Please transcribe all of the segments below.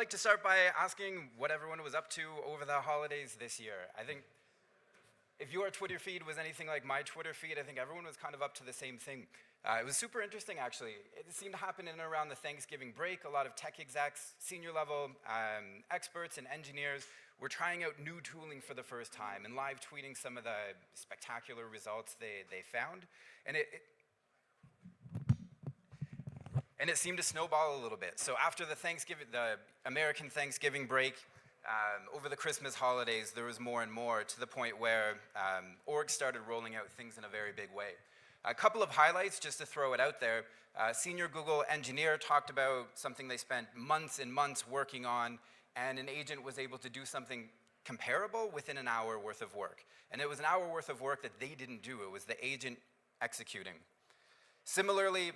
like to start by asking what everyone was up to over the holidays this year. I think if your Twitter feed was anything like my Twitter feed, I think everyone was kind of up to the same thing. It was super interesting, actually. It seemed to happen in and around the Thanksgiving break. A lot of tech execs, senior level experts and engineers were trying out new tooling for the first time and live tweeting some of the spectacular results they found. And it seemed to snowball a little bit. So after the American Thanksgiving break, over the Christmas holidays, there was more and more, to the point where orgs started rolling out things in a very big way. A couple of highlights, just to throw it out there. Senior Google engineer talked about something they spent months and months working on, and an agent was able to do something comparable within an hour worth of work. And it was an hour worth of work that they didn't do. It was the agent executing. Similarly,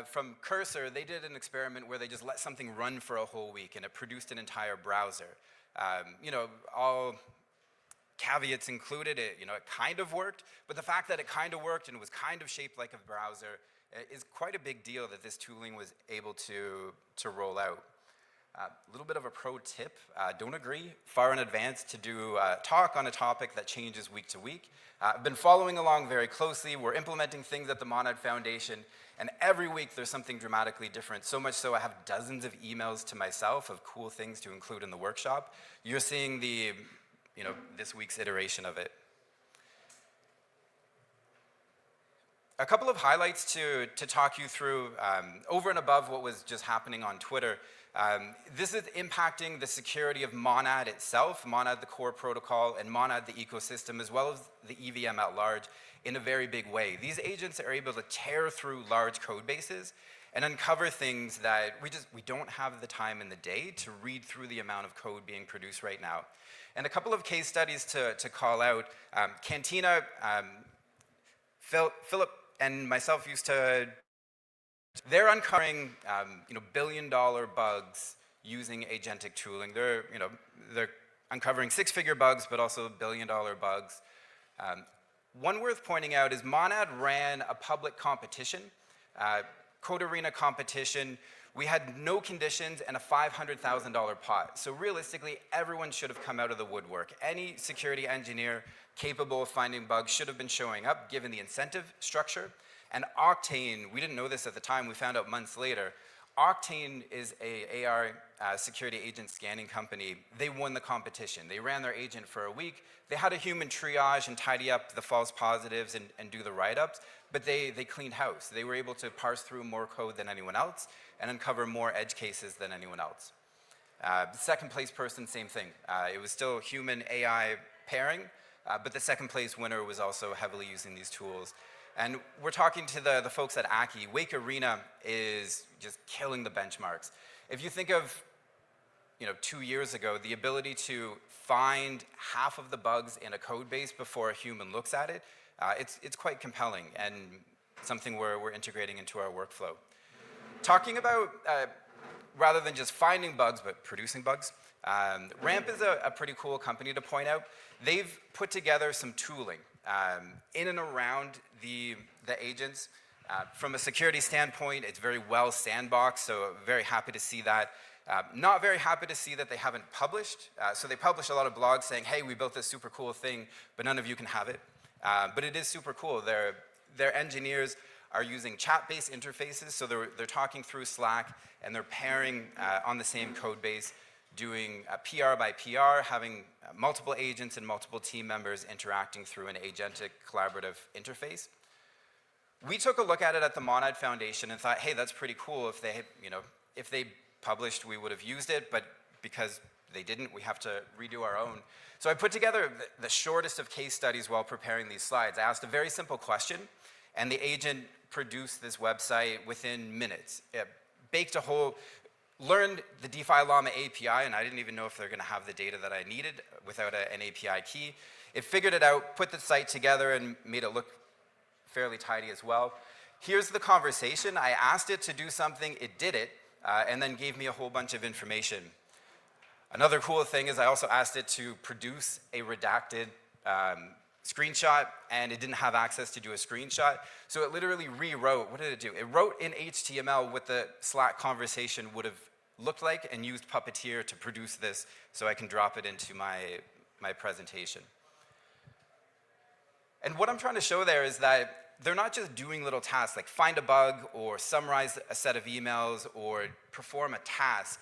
from Cursor, they did an experiment where they just let something run for a whole week, and it produced an entire browser. All caveats included, it kind of worked, but the fact that it kind of worked and was kind of shaped like a browser is quite a big deal that this tooling was able to roll out. A little bit of a pro tip, don't agree far in advance to do a talk on a topic that changes week to week. I've been following along very closely. We're implementing things at the Monad Foundation, and every week there's something dramatically different, so much so I have dozens of emails to myself of cool things to include in the workshop. You're seeing this week's iteration of it. A couple of highlights to talk you through over and above what was just happening on Twitter. This is impacting the security of Monad itself, Monad the core protocol, and Monad the ecosystem, as well as the EVM at large, in a very big way. These agents are able to tear through large code bases and uncover things that we don't have the time in the day to read through the amount of code being produced right now. And a couple of case studies to call out. Cantina, Philip and myself they're uncovering billion-dollar bugs using agentic tooling. They're uncovering six-figure bugs, but also billion-dollar bugs. One worth pointing out is Monad ran a public competition, Code Arena competition. We had no conditions and a $500,000 pot. So realistically, everyone should have come out of the woodwork. Any security engineer capable of finding bugs should have been showing up, given the incentive structure. And Octane, we didn't know this at the time, we found out months later. Octane is a AR security agent scanning company. They won the competition. They ran their agent for a week. They had a human triage and tidy up the false positives and do the write-ups, but they cleaned house. They were able to parse through more code than anyone else and uncover more edge cases than anyone else. The second place person, same thing. It was still human AI pairing, but the second place winner was also heavily using these tools. And we're talking to the folks at Aki. Wake Arena is just killing the benchmarks. If you think of 2 years ago, the ability to find half of the bugs in a code base before a human looks at it, it's quite compelling and something we're integrating into our workflow. Talking about, rather than just finding bugs, but producing bugs, Ramp is a pretty cool company to point out. They've put together some tooling in and around the agents. From a security standpoint, it's very well sandboxed, so very happy to see that. Not very happy to see that they haven't published. So they publish a lot of blogs saying, hey, we built this super cool thing, but none of you can have it. But it is super cool. Their engineers are using chat-based interfaces, so they're talking through Slack, and they're pairing on the same code base, doing PR by PR, having multiple agents and multiple team members interacting through an agentic collaborative interface. We took a look at it at the Monad Foundation and thought, hey, that's pretty cool. If they published, we would have used it, but because they didn't, we have to redo our own. So I put together the shortest of case studies while preparing these slides. I asked a very simple question, and the agent produced this website within minutes. It learned the DeFi Llama API, and I didn't even know if they're going to have the data that I needed without an API key. It figured it out, put the site together, and made it look fairly tidy as well. Here's the conversation. I asked it to do something, it did it, and then gave me a whole bunch of information. Another cool thing is I also asked it to produce a redacted screenshot, and it didn't have access to do a screenshot. So it literally rewrote. What did it do? It wrote in HTML what the Slack conversation would have looked like and used Puppeteer to produce this so I can drop it into my presentation. And what I'm trying to show there is that they're not just doing little tasks like find a bug or summarize a set of emails or perform a task.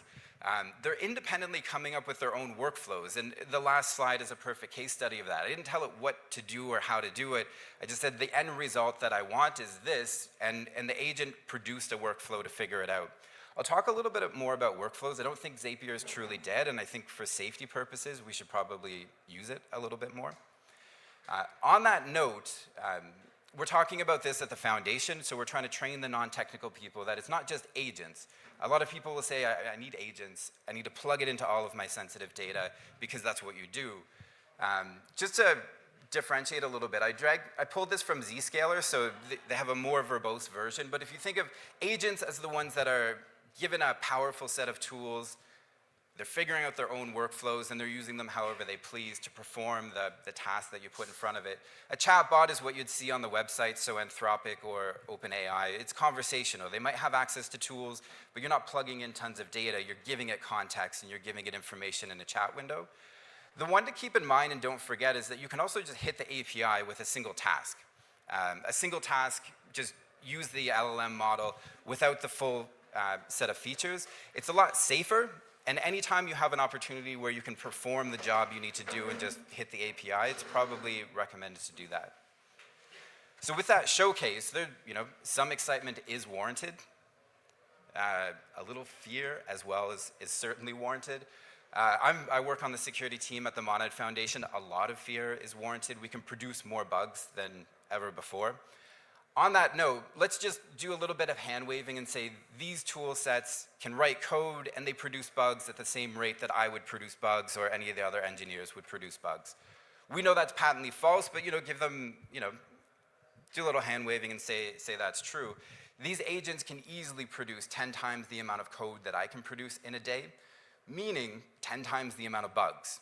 They're independently coming up with their own workflows, and the last slide is a perfect case study of that. I didn't tell it what to do or how to do it. I just said the end result that I want is this, and the agent produced a workflow to figure it out. I'll talk a little bit more about workflows. I don't think Zapier is truly dead, and I think for safety purposes, we should probably use it a little bit more. On that note, we're talking about this at the foundation, so we're trying to train the non-technical people that it's not just agents. A lot of people will say, I need agents, I need to plug it into all of my sensitive data because that's what you do. Just to differentiate a little bit, I pulled this from Zscaler, so they have a more verbose version, but if you think of agents as the ones that are given a powerful set of tools, they're figuring out their own workflows and they're using them however they please to perform the task that you put in front of it. A chatbot is what you'd see on the website, so Anthropic or OpenAI. It's conversational. They might have access to tools, but you're not plugging in tons of data. You're giving it context and you're giving it information in a chat window. The one to keep in mind and don't forget is that you can also just hit the API with a single task. A single task, just use the LLM model without the full set of features. It's a lot safer. And anytime you have an opportunity where you can perform the job you need to do and just hit the API, it's probably recommended to do that. So with that showcase, some excitement is warranted. A little fear as well is certainly warranted. I work on the security team at the Monad Foundation. A lot of fear is warranted. We can produce more bugs than ever before. On that note, let's just do a little bit of hand waving and say these tool sets can write code and they produce bugs at the same rate that I would produce bugs or any of the other engineers would produce bugs. We know that's patently false, but give them, do a little hand waving and say that's true. These agents can easily produce 10 times the amount of code that I can produce in a day, meaning 10 times the amount of bugs.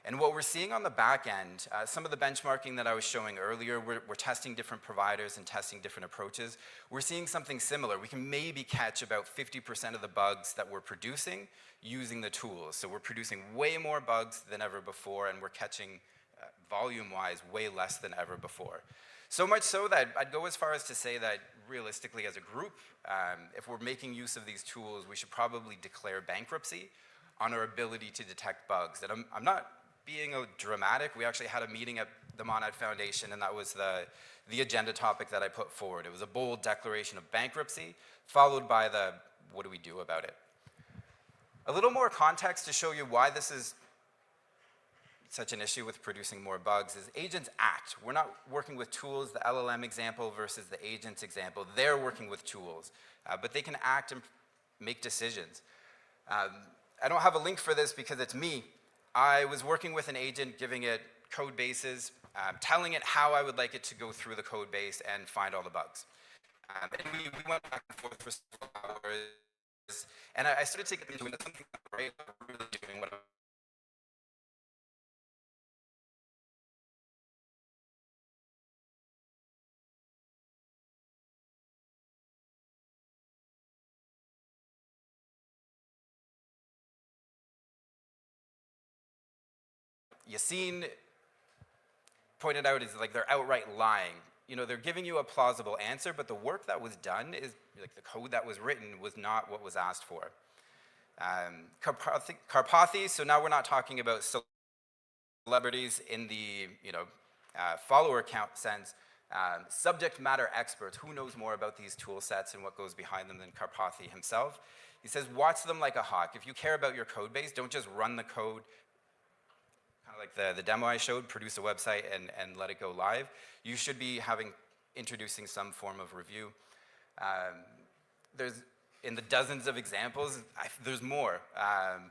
And what we're seeing on the back end, some of the benchmarking that I was showing earlier, we're testing different providers and testing different approaches. We're seeing something similar. We can maybe catch about 50% of the bugs that we're producing using the tools. So we're producing way more bugs than ever before, and we're catching, volume-wise, way less than ever before. So much so that I'd go as far as to say that realistically as a group, if we're making use of these tools, we should probably declare bankruptcy on our ability to detect bugs. And I'm not being dramatic. We actually had a meeting at the Monad Foundation, and that was the agenda topic that I put forward. It was a bold declaration of bankruptcy, followed by the what do we do about it? A little more context to show you why this is such an issue with producing more bugs is agents act. We're not working with tools, the LLM example versus the agents example. They're working with tools, but they can act and make decisions. I don't have a link for this because it's me. I was working with an agent, giving it code bases, telling it how I would like it to go through the code base and find all the bugs. And we went back and forth for several hours, and I started to get into it. Something great, really doing what Yassine pointed out is like they're outright lying. They're giving you a plausible answer, but the work that was done is, like the code that was written was not what was asked for. Karpathy, so now we're not talking about celebrities in the follower count sense. Subject matter experts, who knows more about these tool sets and what goes behind them than Karpathy himself. He says, watch them like a hawk. If you care about your code base, don't just run the code, kind of like the demo I showed, produce a website and let it go live. You should be introducing some form of review. There's, in the dozens of examples, there's more.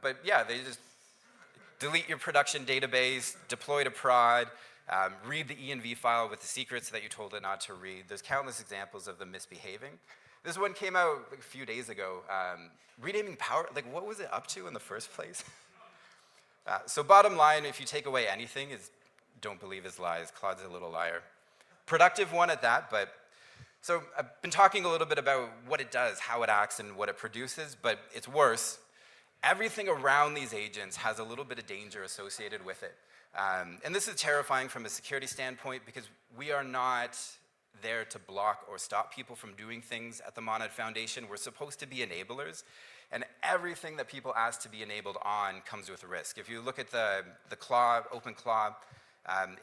But yeah, they just delete your production database, deploy to prod, read the env file with the secrets that you told it not to read. There's countless examples of them misbehaving. This one came out a few days ago. Renaming power, like what was it up to in the first place? So bottom line, if you take away anything, is don't believe his lies. Claude's a little liar. Productive one at that, but so I've been talking a little bit about what it does, how it acts, and what it produces, but it's worse. everything around these agents has a little bit of danger associated with it. And this is terrifying from a security standpoint because we are not there to block or stop people from doing things at the Monad Foundation. We're supposed to be enablers, and everything that people ask to be enabled on comes with risk. If you look at the OpenClaw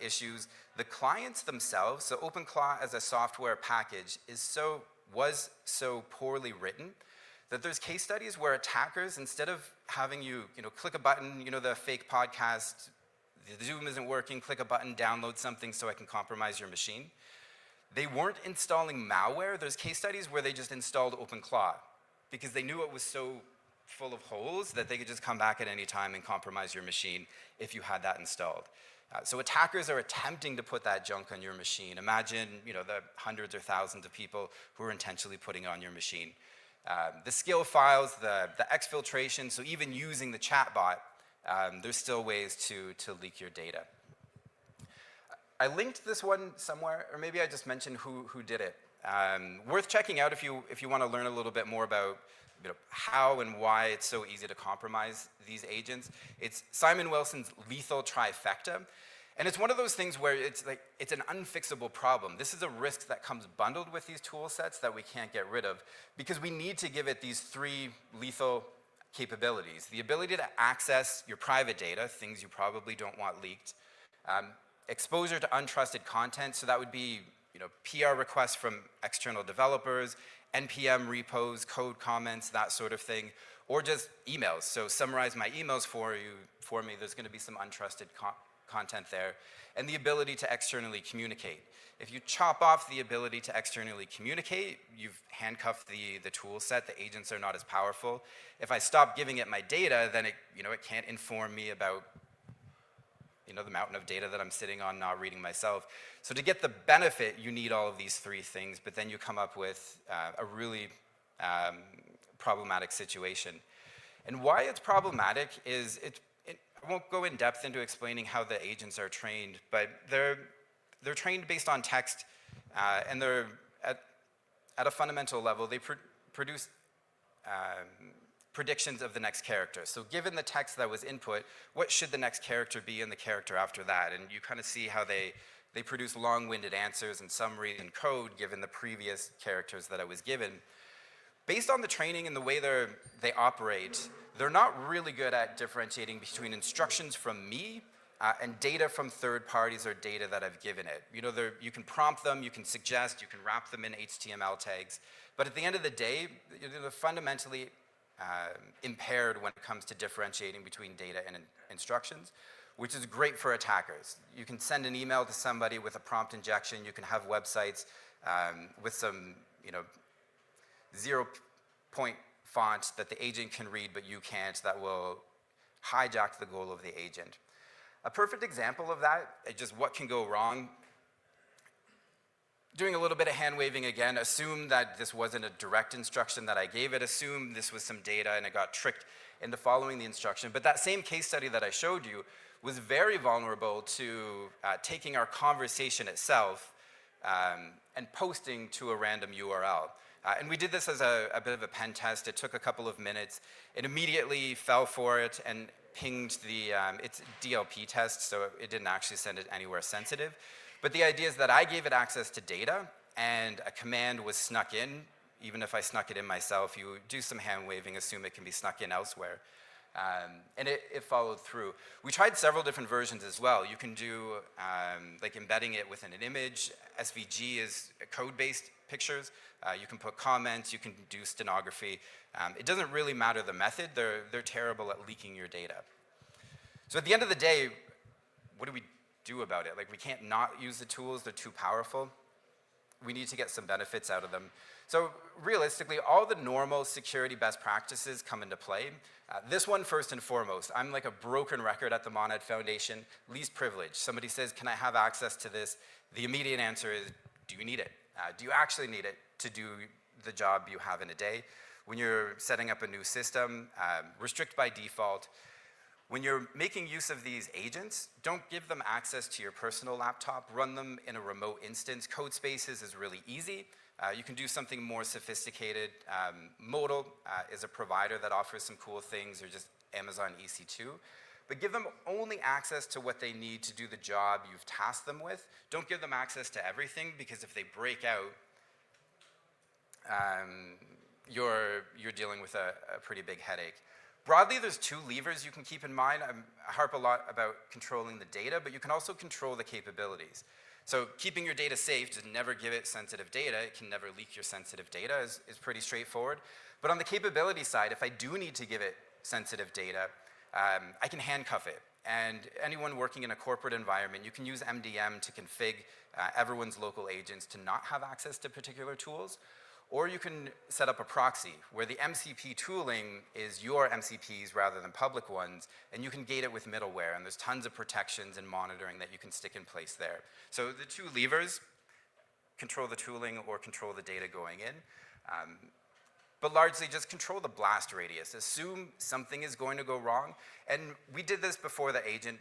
issues, the clients themselves, so OpenClaw as a software package was so poorly written that there's case studies where attackers, instead of having you click a button, the fake podcast, the Zoom isn't working, click a button, download something so I can compromise your machine. They weren't installing malware. There's case studies where they just installed OpenClaw because they knew it was so full of holes that they could just come back at any time and compromise your machine if you had that installed. So attackers are attempting to put that junk on your machine. Imagine the hundreds or thousands of people who are intentionally putting it on your machine. The skill files, the exfiltration, so even using the chatbot, there's still ways to leak your data. I linked this one somewhere, or maybe I just mentioned who did it. Worth checking out if you want to learn a little bit more about how and why it's so easy to compromise these agents. It's Simon Wilson's lethal trifecta. And it's one of those things where it's an unfixable problem. This is a risk that comes bundled with these tool sets that we can't get rid of because we need to give it these 3 lethal capabilities. The ability to access your private data, things you probably don't want leaked. Exposure to untrusted content, so that would be PR requests from external developers, NPM repos, code comments, that sort of thing, or just emails. So summarize my emails for me. There's going to be some untrusted content there. And the ability to externally communicate. If you chop off the ability to externally communicate, you've handcuffed the tool set. The agents are not as powerful. If I stop giving it my data, then it can't inform me about the mountain of data that I'm sitting on not reading myself. So to get the benefit, you need all of these 3 things, but then you come up with a really problematic situation. And why it's problematic is, I won't go in depth into explaining how the agents are trained, but they're trained based on text, and they're at a fundamental level, they produce predictions of the next character. So given the text that was input, what should the next character be and the character after that? And you kind of see how they produce long-winded answers and summaries and code given the previous characters that I was given. Based on the training and the way they operate, they're not really good at differentiating between instructions from me and data from third parties or data that I've given it. You can prompt them, you can suggest, you can wrap them in HTML tags, but at the end of the day, they're fundamentally impaired when it comes to differentiating between data and instructions, which is great for attackers. You can send an email to somebody with a prompt injection. You can have websites with some 0-point font that the agent can read but you can't, that will hijack the goal of the agent. A perfect example of that, just what can go wrong, doing a little bit of hand waving again, assume that this wasn't a direct instruction that I gave it, assume this was some data and it got tricked into following the instruction. But that same case study that I showed you was very vulnerable to taking our conversation itself and posting to a random URL. And we did this as a bit of a pen test. It took a couple of minutes. It immediately fell for it and pinged its DLP test, so it didn't actually send it anywhere sensitive. But the idea is that I gave it access to data, and a command was snuck in. Even if I snuck it in myself, you do some hand waving, assume it can be snuck in elsewhere. And it followed through. We tried several different versions as well. You can do like embedding it within an image. SVG is code-based pictures. You can put comments, you can do stenography. It doesn't really matter the method. They're terrible at leaking your data. So at the end of the day, what do we do about it? Like, we can't not use the tools. They're too powerful. We need to get some benefits out of them. So realistically, all the normal security best practices come into play. This one, first and foremost, I'm like a broken record at the Monad Foundation, least privilege. Somebody says, can I have access to this? The immediate answer is, do you need it? Do you actually need it to do the job you have in a day? When you're setting up a new system, restrict by default. When you're making use of these agents, don't give them access to your personal laptop. Run them in a remote instance. Codebases is really easy. You can do something more sophisticated. Modal is a provider that offers some cool things, or just Amazon EC2. But give them only access to what they need to do the job you've tasked them with. Don't give them access to everything, because if they break out, you're dealing with a pretty big headache. Broadly, there's two levers you can keep in mind. I harp a lot about controlling the data, but you can also control the capabilities. So keeping your data safe, just never give it sensitive data. It can never leak your sensitive data is pretty straightforward. But on the capability side, if I do need to give it sensitive data, I can handcuff it. And anyone working in a corporate environment, you can use MDM to config everyone's local agents to not have access to particular tools. Or you can set up a proxy where the MCP tooling is your MCPs rather than public ones, and you can gate it with middleware, and there's tons of protections and monitoring that you can stick in place there. So the two levers, control the tooling or control the data going in, but largely just control the blast radius. Assume something is going to go wrong, and we did this before the agent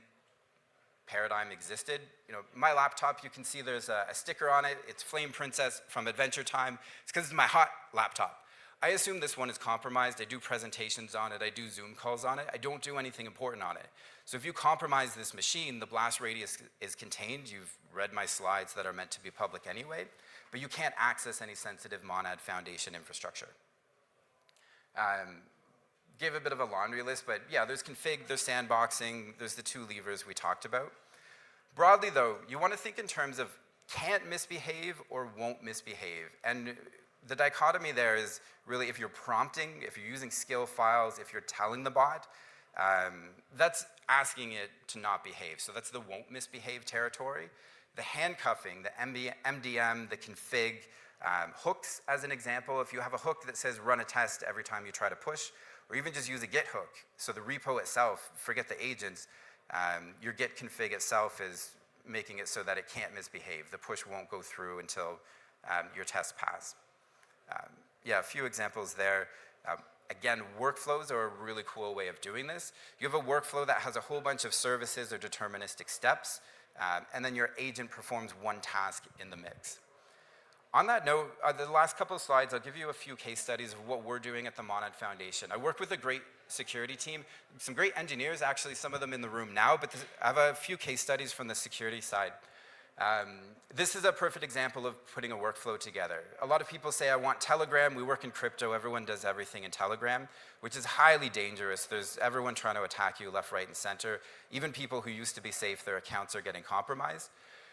paradigm existed. You know, my laptop, you can see there's a sticker on it. It's Flame Princess from Adventure Time. It's because it's my hot laptop. I assume this one is compromised. I do presentations on it. I do Zoom calls on it. I don't do anything important on it. So if you compromise this machine, the blast radius is contained. You've read my slides that are meant to be public anyway, but you can't access any sensitive Monad Foundation infrastructure. Gave a bit of a laundry list, but yeah, there's config, there's sandboxing, there's the two levers we talked about. Broadly though, you want to think in terms of can't misbehave or won't misbehave. And the dichotomy there is really if you're prompting, if you're using skill files, if you're telling the bot, that's asking it to not behave. So that's the won't misbehave territory. The handcuffing, the MDM, the config, hooks as an example. If you have a hook that says run a test every time you try to push, or even just use a Git hook. So the repo itself, forget the agents, your Git config itself is making it so that it can't misbehave. The push won't go through until your tests pass. Yeah, a few examples there. Again, workflows are a really cool way of doing this. You have a workflow that has a whole bunch of services or deterministic steps, and then your agent performs one task in the mix. On that note, the last couple of slides, I'll give you a few case studies of what we're doing at the Monad Foundation. I work with a great security team, some great engineers, actually, some of them in the room now, but I have a few case studies from the security side. This is a perfect example of putting a workflow together. A lot of people say, I want Telegram. We work in crypto. Everyone does everything in Telegram, which is highly dangerous. There's everyone trying to attack you left, right, and center. Even people who used to be safe, their accounts are getting compromised.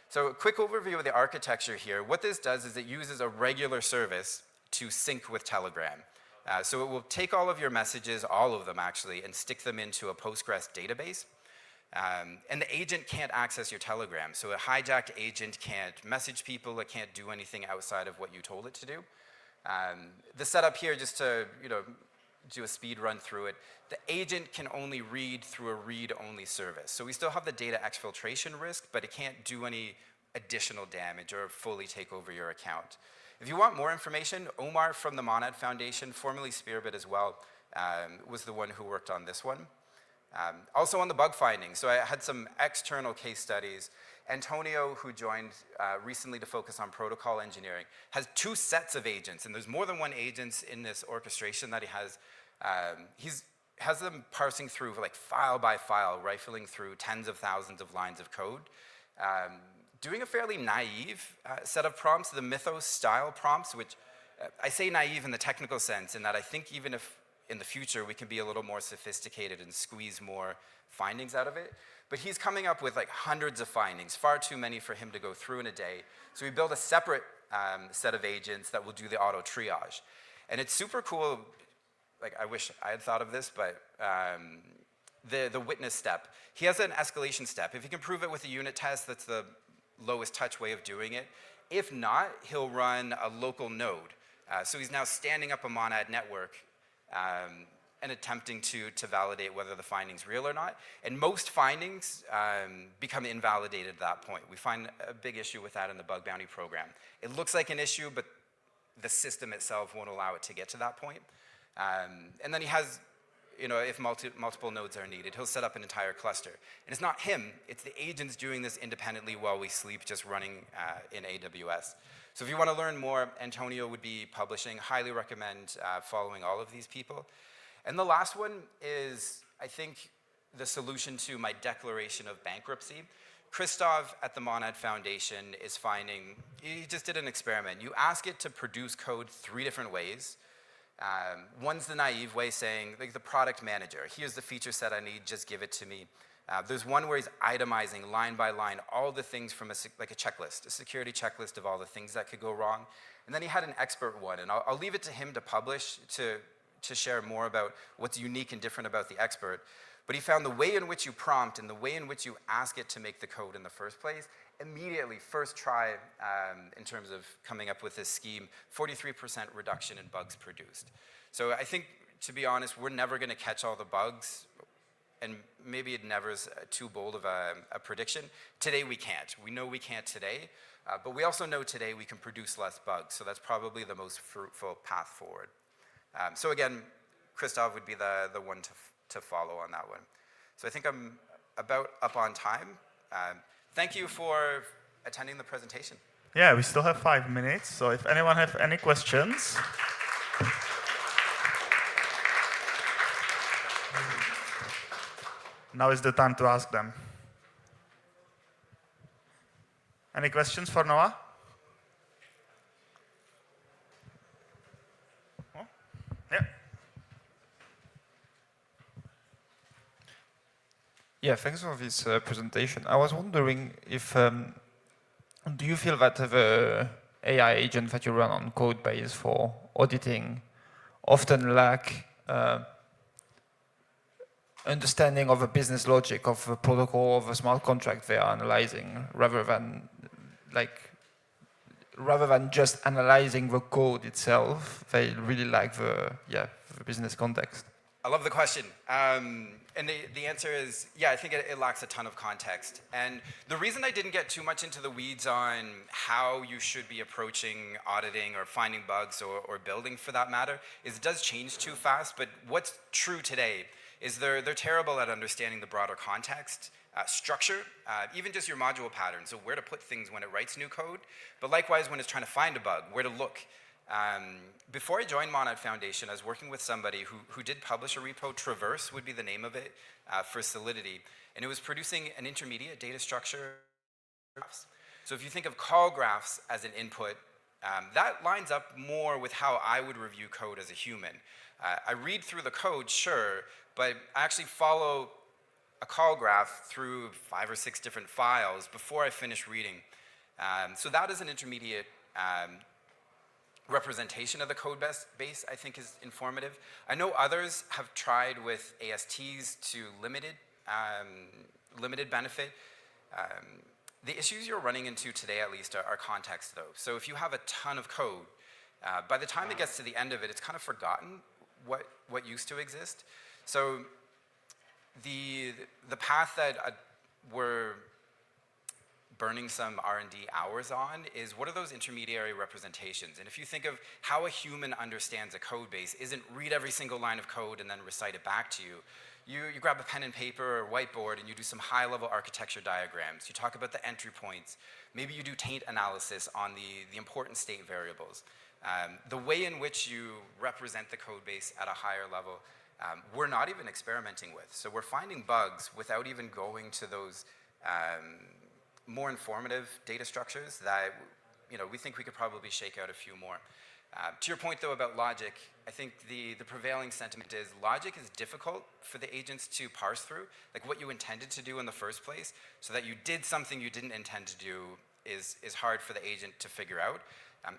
So a quick overview of the architecture here. What this does is it uses a regular service to sync with Telegram. So it will take all of your messages, all of them actually, and stick them into a Postgres database. And the agent can't access your Telegram. So a hijacked agent can't message people. It can't do anything outside of what you told it to do. The setup here, just to do a speed run through it, the agent can only read through a read-only service. So we still have the data exfiltration risk, but it can't do any additional damage or fully take over your account. If you want more information, Omar from the Monad Foundation, formerly Spearbit as well, was the one who worked on this one. Also on the bug finding, so I had some external case studies. Antonio, who joined recently to focus on protocol engineering, has 2 sets of agents, and there's more than one agent in this orchestration that he has. He has them parsing through like file by file, rifling through tens of thousands of lines of code, doing a fairly naive set of prompts, the Mythos style prompts, which I say naive in the technical sense, in that I think even if in the future we can be a little more sophisticated and squeeze more findings out of it. But he's coming up with like hundreds of findings, far too many for him to go through in a day. So we built a separate set of agents that will do the auto triage. And it's super cool. Like, I wish I had thought of this, but the witness step. He has an escalation step. If he can prove it with a unit test, that's the lowest touch way of doing it. If not, he'll run a local node. So he's now standing up a Monad network and attempting to validate whether the finding's real or not. And most findings become invalidated at that point. We find a big issue with that in the bug bounty program. It looks like an issue, but the system itself won't allow it to get to that point. And then he has if multiple nodes are needed. He'll set up an entire cluster. And it's not him, it's the agents doing this independently while we sleep, just running in AWS. So if you want to learn more, Antonio would be publishing. Highly recommend following all of these people. And the last one is, I think, the solution to my declaration of bankruptcy. Christoph at the Monad Foundation is finding, he just did an experiment. You ask it to produce code 3 different ways. One's the naive way, saying, like the product manager, here's the feature set I need, just give it to me. There's one where he's itemizing line by line all the things from like a checklist, a security checklist of all the things that could go wrong. And then he had an expert one, and I'll leave it to him to publish, to share more about what's unique and different about the expert. But he found the way in which you prompt and the way in which you ask it to make the code in the first place, immediately, first try, in terms of coming up with this scheme, 43% reduction in bugs produced. So I think, to be honest, we're never going to catch all the bugs, and maybe it never is too bold of a prediction. Today we can't. We know we can't today, but we also know today we can produce less bugs, so that's probably the most fruitful path forward. So again, Christoph would be the one to follow on that one. So I think I'm about up on time. Thank you for attending the presentation. Yeah, we still have 5 minutes, so if anyone have any questions. Now is the time to ask them. Any questions for Noah? Oh, yeah. Yeah, thanks for this presentation. I was wondering if, do you feel that the AI agent that you run on Codebase for auditing often lack understanding of the business logic of the protocol of a smart contract they are analyzing, rather than just analyzing the code itself? They really lack the business context. I love the question. And the answer is, yeah, I think it lacks a ton of context. And the reason I didn't get too much into the weeds on how you should be approaching auditing or finding bugs or building, for that matter, is it does change too fast. But what's true today is they're terrible at understanding the broader context, structure, even just your module patterns, so where to put things when it writes new code, but likewise when it's trying to find a bug, where to look. Before I joined Monad Foundation, I was working with somebody who did publish a repo. Traverse would be the name of it, for Solidity, and it was producing an intermediate data structure. So if you think of call graphs as an input, that lines up more with how I would review code as a human. I read through the code, sure, but I actually follow a call graph through 5 or 6 different files before I finish reading. So that is an intermediate representation of the code base, I think, is informative. I know others have tried with ASTs to limited benefit. The issues you're running into today, at least, are context, though. So if you have a ton of code, by the time it gets to the end of it, it's kind of forgotten what used to exist. So the path that we're burning some R&D hours on is, what are those intermediary representations? And if you think of how a human understands a code base, isn't read every single line of code and then recite it back to you. You grab a pen and paper or whiteboard and you do some high-level architecture diagrams. You talk about the entry points. Maybe you do taint analysis on the important state variables. The way in which you represent the code base at a higher level, we're not even experimenting with. So we're finding bugs without even going to those more informative data structures that we think we could probably shake out a few more. To your point, though, about logic, I think the prevailing sentiment is logic is difficult for the agents to parse through, like what you intended to do in the first place, so that you did something you didn't intend to do is hard for the agent to figure out.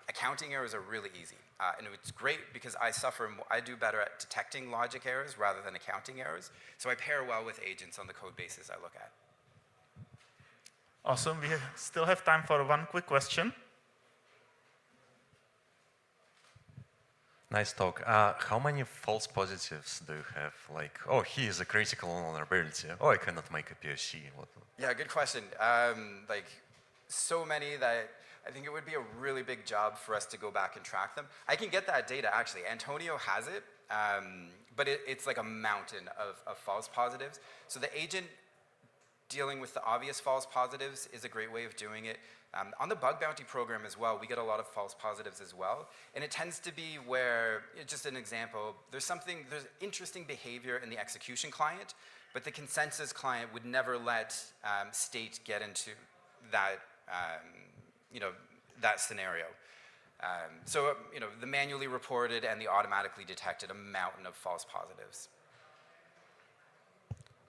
Accounting errors are really easy, and it's great because I do better at detecting logic errors rather than accounting errors, so I pair well with agents on the code bases I look at. Awesome. We still have time for one quick question. Nice talk. How many false positives do you have? Like, oh, he is a critical vulnerability. Oh, I cannot make a POC. Yeah, good question. Like, so many that I think it would be a really big job for us to go back and track them. I can get that data, actually. Antonio has it. but it's like a mountain of false positives. So the agent dealing with the obvious false positives is a great way of doing it. On the bug bounty program as well, we get a lot of false positives as well. And it tends to be where, just an example, there's interesting behavior in the execution client, but the consensus client would never let state get into that, that scenario. So, the manually reported and the automatically detected a mountain of false positives.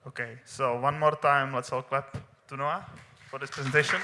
Okay, so one more time, let's all clap to Noah for this presentation.